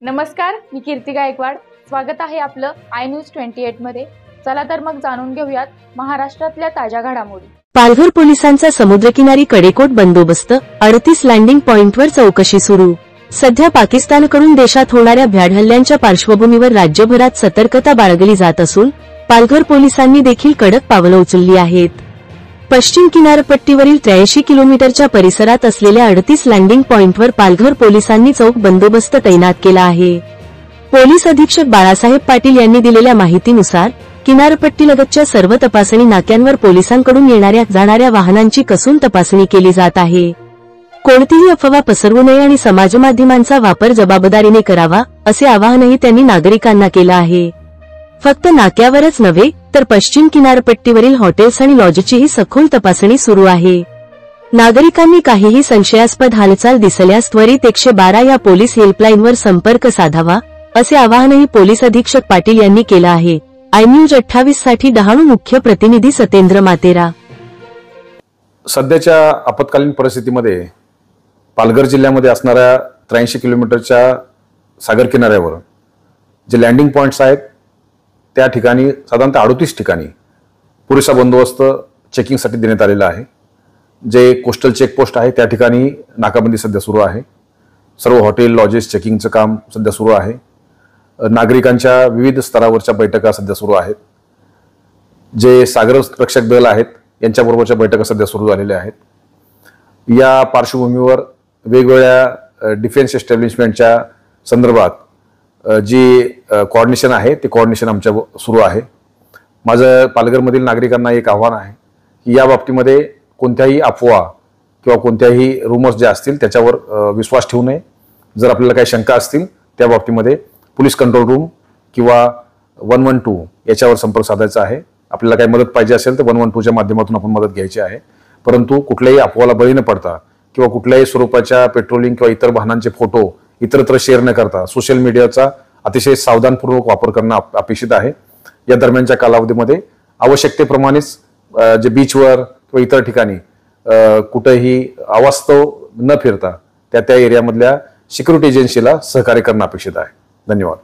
नमस्कार, मी कीर्ती गायकवाड. स्वागत आहे आपलं आय न्यूज 28 मध्ये. चला तर मग जाणून घेऊयात महाराष्ट्रातल्या ताज्या घडामोडी. पालघर पोलिसांचा समुद्रकिनारी कडेकोट बंदोबस्त, 38 लँडिंग पॉइंटवर चौकशी सुरू. सध्या पाकिस्तानकडून देशात होणाऱ्या भ्याड हल्ल्यांच्या पार्श्वभूमीवर राज्यभरात सतर्कता बाळगली जात असून पालघर पोलिसांनी देखील कडक पावलं उचलली आहेत. पश्चिम किनारपट्टीवरील 83 किलोमीटरच्या परिसरात असलेल्या 38 लँडिंग पॉइंटवर पालघर पोलिसांनी चोख बंदोबस्त तैनात केला आहे. पोलीस अधीक्षक बाळासाहेब पाटील यांनी दिलेल्या माहितीनुसार किनारपट्टीलगतच्या सर्व तपासणी नाक्यांवर पोलिसांकडून येणाऱ्या जाणाऱ्या वाहनांची कसून तपासणी केली जात आहे. कोणतीही अफवा पसरवू नये आणि समाजमाध्यमांचा वापर जबाबदारीने करावा, असे आवाहनही त्यांनी नागरिकांना केलं आहे. फक्त नाक्यावरच नव्हे तर पश्चिम किनारपट्टीवरील हॉटेल्स आणि लॉजचीही सखोल तपासणी सुरू आहे. नागरिकांनी काहीही संशयास्पद हालचाल दिसल्यास त्वरित 112 या पोलीस हेल्पलाईनवर संपर्क साधावा, असे आवाहनही पोलीस अधीक्षक पाटील यांनी केलं आहे. आय न्यूज 28 साठी डहाणू मुख्य प्रतिनिधी सतेंद्र मातेरा. सध्याच्या आपत्कालीन परिस्थितीमध्ये पालघर जिल्ह्यामध्ये असणाऱ्या 83 किलोमीटरच्या सागर किनाऱ्यावर जे लँडिंग पॉइंट्स आहेत त्या ठिकाणी साधारणतः 38 ठिकाणी पुरेसा बंदोबस्त चेकिंगसाठी देण्यात आलेला आहे. जे कोस्टल चेकपोस्ट आहे त्या ठिकाणी नाकाबंदी सध्या सुरू आहे. सर्व हॉटेल लॉजेस चेकिंगचं काम सध्या सुरू आहे. नागरिकांच्या विविध स्तरावरच्या बैठका सध्या सुरू आहेत. जे सागर रक्षक दल आहेत यांच्याबरोबरच्या बैठका सध्या सुरू झालेल्या आहेत. या पार्श्वभूमीवर वेगवेगळ्या डिफेन्स एस्टॅब्लिशमेंटच्या संदर्भात जी कोऑर्डिनेशन आहे ते कोऑर्डिनेशन आमच्या सुरू आहे. माझं पालघरमधील नागरिकांना एक आव्हान आहे की या बाबतीमध्ये कोणत्याही अफवा किंवा कोणत्याही रूमर्स ज्या असतील त्याच्यावर विश्वास ठेवू नये. जर आपल्याला काही शंका असतील त्या बाबतीमध्ये पोलीस कंट्रोल रूम किंवा 112 याच्यावर संपर्क साधायचा आहे. आपल्याला काही मदत पाहिजे असेल तर 112च्या माध्यमातून आपण मदत घ्यायची आहे. परंतु कुठल्याही अफवाला बळी न पडता किंवा कुठल्याही स्वरूपाच्या पेट्रोलिंग किंवा इतर वाहनांचे फोटो इतरत्र शेअर न करता सोशल मीडियाचा अतिशय सावधानपूर्वक वापर करणं अपेक्षित आहे. या दरम्यानच्या कालावधीमध्ये आवश्यकतेप्रमाणेच जे बीचवर किंवा इतर ठिकाणी कुठेही अवास्तव न फिरता त्या एरियामधल्या सिक्युरिटी एजन्सीला सहकार्य करणं अपेक्षित आहे. धन्यवाद.